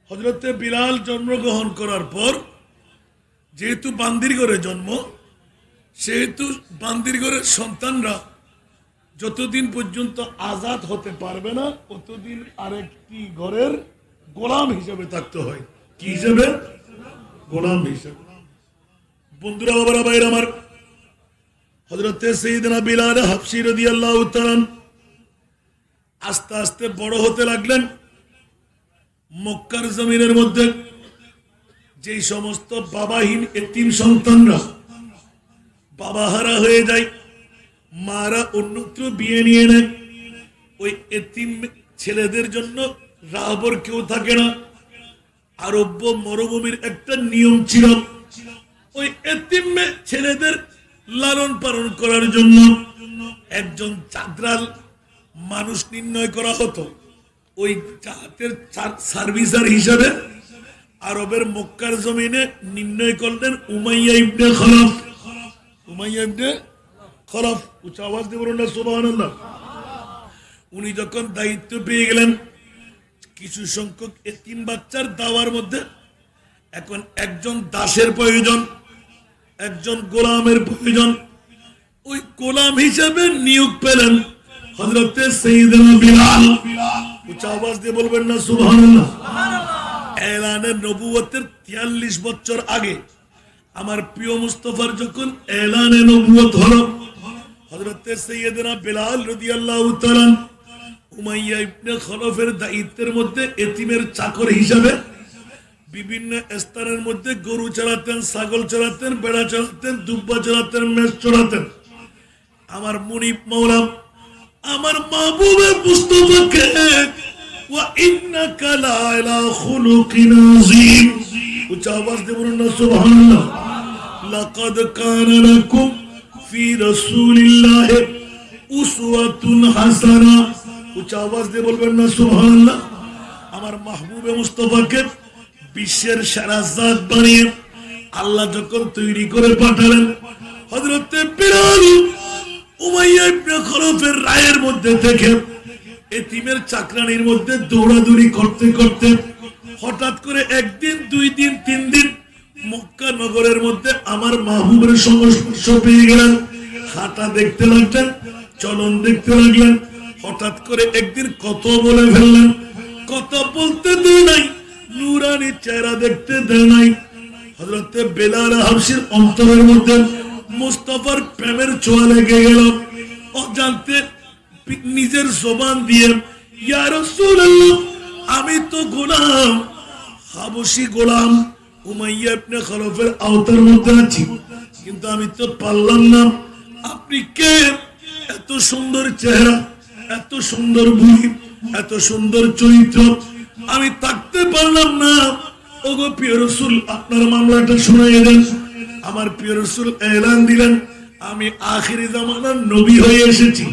হযরতে বিলাল জন্মগ্রহণ করার পর যেহেতু বান্দির ঘরে জন্ম, সেহেতু বান্দির ঘরের সন্তানরা যতদিন পর্যন্ত আজাদ হতে পারবে না ততদিন আরেকটি ঘরের গোলাম হিসেবে থাকতে হয়। কি হিসেবে? গোলাম হিসেবে। বন্ধুরা, বাবারা, ভাইরা আমার, হযরতে সাইয়েদনা বিলাল হাবশী রাদিয়াল্লাহু তাআলা আস্তে আস্তে বড় হতে লাগলেন। মক্কার জমিনের মধ্যে যেই সমস্ত বাবাহীন এতিম সন্তানরা বাবাহারা হয়ে যায়, মারা অন্যত্র বিয়ে নিয়ে নেয়, ওই এতিম ছেলেদের জন্য রাহবর কেউ থাকে না। আরব্য মরুভূমির একটা নিয়ম ছিল, ওই এতিম ছেলেদের লালন পালন করার জন্য একজন চাঁদরাল মানুষ নির্ণয় করা হতো। ওই জাতের সার্ভিসার হিসাবে আরবের মক্কার জমিনে নির্ণয় করলেন উমাইয়া ইবনে খলফ। উমাইয়া ইবনে খলফ, উচ্চ আওয়াজ দিয়ে বলুন না সুবহানাল্লাহ। উনি যখন দায়িত্ব পেয়ে গেলেন কিছু সংখ্যক এতিম বাচ্চার দাওয়ার মধ্যে, এখন একজন দাসের প্রয়োজন, একজন গোলামের প্রয়োজন। ওই গোলাম হিসেবে নিয়োগ পেলেন হযরতে সাইয়েদনা বিলাল। উচ্চ আওয়াজ দিয়ে বলবেন না সুবহানাল্লাহ। এলানে নবুয়তের 43 বছর আগে আমার প্রিয় মুস্তাফার যখন এলানে নবুয়ত হলো, হযরতে সাইয়েদনা বিলাল রাদিয়াল্লাহু তাআলা উমাইয়া ইবনে খলফের দায়িত্বের মধ্যে এতিমের চাকর হিসাবে বিভিন্ন স্থানের মধ্যে গরু চড়াতেন, ছাগল চড়াতেন, বেড়া চড়াতেন, দুব্বা চড়াতেন, মেষ চড়াতেন। আমার মুনিব মাওলা আমার মাহবুবে মুস্তাফাকে ওয়া ইন্নাকা লা আলা খুলুকিন আযীম, উচ্চ আওয়াজ দিয়ে বলুন না সুবহানাল্লাহ। লাকাদ কানা লাকুম ফি রাসূলিল্লাহি উসওয়াতুন হাসানাহ, উচ্চ আওয়াজ দিয়ে বলবেন না সুবহানাল্লাহ। আমার মাহবুবে মুস্তাফাকে বিশ্বের সেরা জাত বানিয়ে আল্লাহ যখন তৈরি করে পাঠালেন, হযরতে বিলাল উমাইয়া ইবনে খলফের রায়ের মধ্যে থেকে এতিমের চাকরানির মধ্যে দৌড়াদৌড়ি করতে করতে হঠাৎ করে একদিন, 2 দিন, 3 দিন মক্কা নগরের মধ্যে আমার মাহবুবের সংস্পর্শ পেয়ে গেলেন। হাঁটা দেখতে লাগলেন, চলন দেখতে লাগলেন। হঠাৎ করে একদিন কথা বলে ফেললেন। কথা বলতে দেয় নাই, নূরানি চেহারা দেখতে দেয় নাই। হযরতে বিলাল হাবশীর অন্তরের মধ্যে মুস্তাফার প্রেমের ছোঁয়া লেগে গেল। অজান্তে নিজের জবান দিয়ে ইয়া রাসূলুল্লাহ, আমি তো গোলাম, হাবশী গোলাম, উমাইয়া ইবনে খলফের আওতার মধ্যে আছি, কিন্তু আমি তো পারলাম না। আপনি কে? এত সুন্দর চেহারা, এত সুন্দর বুড়ি, এত সুন্দর চরিত্র, আমি থাকতে পারলাম না। ওগো প্রিয় রাসূল, আপনার মামলাটা শুনাইয়ে দেন। আমার প্রিয় রাসূল এলান দিলেন, আমি আখিরি জামানার নবী হয়ে এসেছি।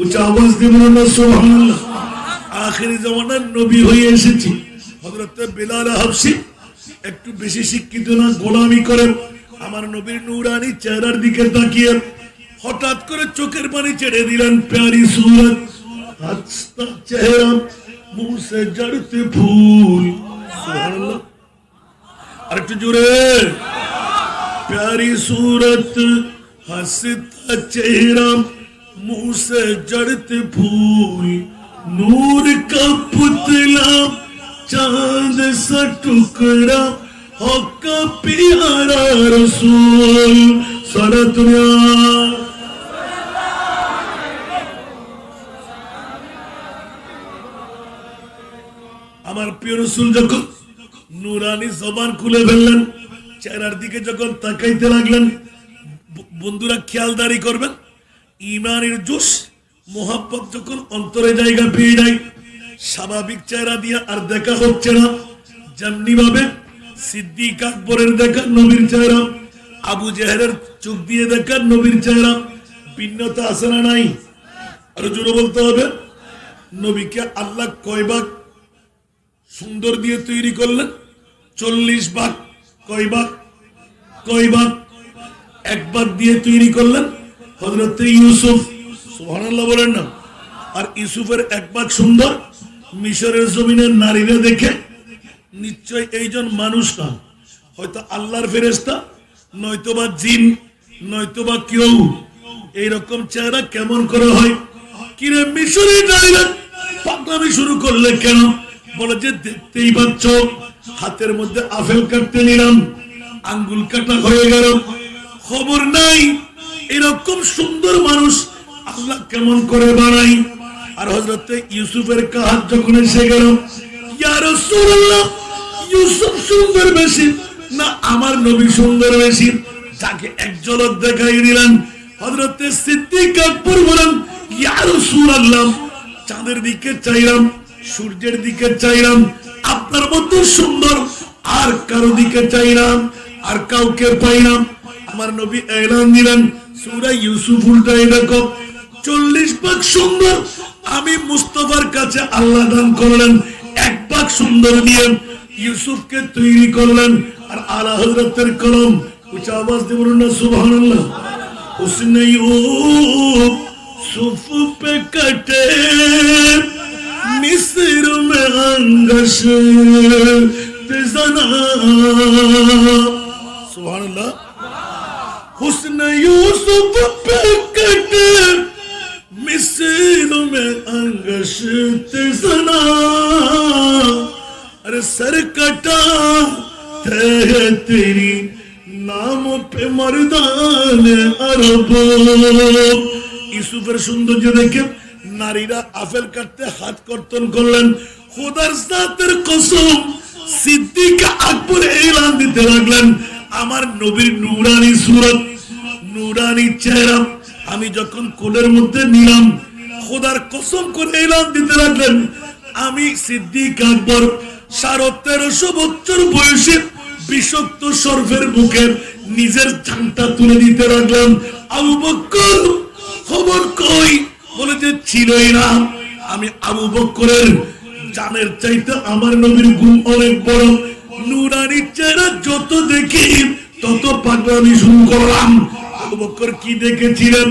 উচ্চ আওয়াজ দিয়ে বলুন না সুবহানাল্লাহ। আখিরি জামানার নবী হয়ে এসেছি। হযরতে বিলাল হাবশী একটু বেশি শিক্ষিত না, গোলামি করেন। আমার নবীর নূরানি চেহারার দিকে তাকিয়ে হঠাৎ করে চোখের পানি ছেড়ে দিলেন। প্যারি সুরত, হাসতা চেহারা, মুহ সে জড়তে ফুল। সুবহানাল্লাহ, আরেকটু জোরে। प्यारी सूरत, हंसता चेहरा, मुंह से जड़ते फूल, नूर का पुतला, चांद सा टुकड़ा, हो का प्यारा रसूल। सारा दुनिया আমার প্রিয় রাসূল যখন নূরানি জবান খুলে ফেললেন, চেহারার দিকে যখন তাকাইতে লাগলেন, বন্ধুরা খেয়ালদারি করবেন, ইমানের জোশ মোহাব্বত যখন অন্তরে জায়গা পেয়ে যায়, স্বাভাবিক চেহারা দিয়ে আর দেখা হচ্ছে না। যেমনি ভাবে সিদ্দিক আকবরের দেখা নবীর চেহারা, আবু জেহেলের চোখ দিয়ে দেখা নবীর চেহারা, ভিন্নতা আছে না নাই? আরো জোরে বলতে হবে। নবীকে আল্লাহ কয় ভাগ সুন্দর দিয়ে তৈরি করলেন? 40 ভাগ। কয় ভাগ? কয় ভাগ? 1 ভাগ দিয়ে তৈরি করলেন হযরতে ইউসুফ। সুবহানাল্লাহ বলেন না। আর ইউসুফের 1 ভাগ সুন্দর, মিশরের জমিনের নারীরা দেখে নিশ্চয় এইজন মানুষ না, হয়তো আল্লাহর ফেরেশতা, নয়তোবা জিন, নয়তোবা কেউ। এইরকম চেহারা কেমন করে হয়? কিরে মিশরি ড্রাইভার, পাগলামি শুরু করলে কেন? বলে যে দেখতেই পাচ্ছ, হাতের মধ্যে আপেল কাটতে নিলাম, আঙ্গুল কাটা হয়ে গেল, খবর নাই এরকম সুন্দর মানুষ আল্লাহ কেমন করে বানাই। আর হযরত ইউসুফের কাজ যখন এসে গেল, ইয়া রাসূলুল্লাহ, ইউসুফ সুন্দর বেশি না আমার নবী সুন্দর বেশি? তাকে এক ঝলক দেখাই দিলেন। হযরত সিদ্দিক আকবর বলেন, ইয়া রাসূলুল্লাহ, চাঁদের দিকে চাইলাম, সূর্যের দিকে চাইলাম, আপনার মতো সুন্দর আর কারো দিকে চাইলাম, আর কাউকে পাইলাম। আমার নবী এলান দিলেন, সূরা ইউসুফ উল্টাই দেখো, 40 ভাগ সুন্দর আমি মুস্তাফার কাছে আল্লাহ দান করলেন, 1 ভাগ সুন্দর দিয়ে ইউসুফকে তৈরি করলেন। আর আলা হযরতের কলম, উচ্চ আওয়াজ দিয়ে বলুন না সুবহানাল্লাহ। হুসনে ইউসুফ पे कटे मिस्र में अंगश जना, सुभान अल्लाह। हुस्न यूसुफ पे कटे मिस्र में अंगश जना, अरे सर कटा है तेरी नाम पे मर्दान अरब। ইউসুফের সৌন্দর্য দেখে নারীরা আপেল কাটতে হাত কর্তন করলেন। খোদার জাতের কসম, সিদ্দিক আকবর এলান দিতে লাগলেন, আমার নবীর নূরানি সুরত, নূরানি চেহারা আমি যখন কোলের মধ্যে নিলাম, খোদার কসম করে এলান দিতে লাগলেন, আমি সিদ্দিক আকবর 1350 বছর বয়সে বিষাক্ত সর্পের মুখে নিজের জানটা তুলে দিতে লাগলাম। আবু বকর খবর কই? বলে যে ছিলই না। আমি আবু বকরের জানের চাইতে আমার নবীর গুণ অনেক বড়। নূরানি চেহারা যত দেখি তত পাগলামি শুরু করলাম। আবু বকর কি দেখেছিলেন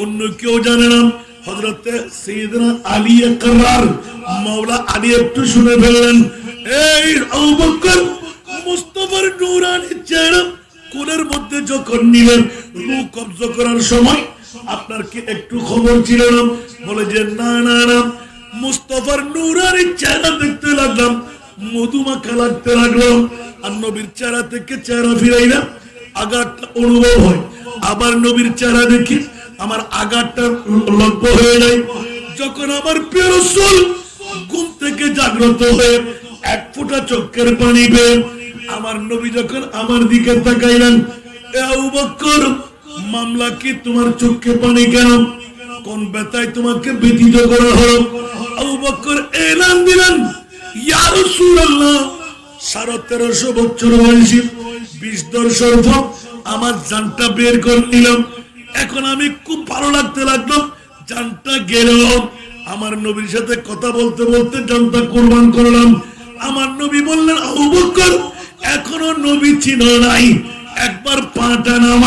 অন্য কেউ জানে না। হযরতে সাইয়েদনা আলী আকরার, মাওলা আলী একটু শুনে ফেললেন, এই আবু বকর, মুস্তাফার নূরানি চেহারা কোলের মধ্যে যখন নিলেন, রূহ কবজা করার সময় আপনার কি একটু খবর ছিল না? বলে যে না না না, মুস্তাফার নূরানি চেহারা দেখতে লাগলাম, মধুমাখা লাগতে লাগলো। আর নবীর চেহারা থেকে চেহারা ফিরাইলাম, আঘাতটা অনুভব হয়। আবার নবীর চেহারা দেখি আমার আঘাতটা লক্ষ্য হয়ে যায়। যখন আমার প্রিয় রাসূল ঘুম থেকে জাগ্রত হয়ে 1 ফোঁটা চোখের পানি পেয়ে আমার নবী যখন আমার দিকে তাকাইলেন, এ আবু বকর, মামলা কি? তোমার চোখে পানি কেন? কোন ব্যথায় তোমাকে ব্যথিত করা হলো? আবু বকর এলান দিলেন, ইয়া রাসূলুল্লাহ, 1350 বছর বয়সী বিষধর সর্প আমার জানটা বের করে নিলাম। এখন আমি খুব ভালো লাগতে লাগলো, জানটা গেল। আমার নবীর সাথে কথা বলতে বলতে জানটা কুরবান করলাম। আমার নবী বললেন, আবু বকর, এখনো নবী চিনো নাই, একবার পাটা নামা।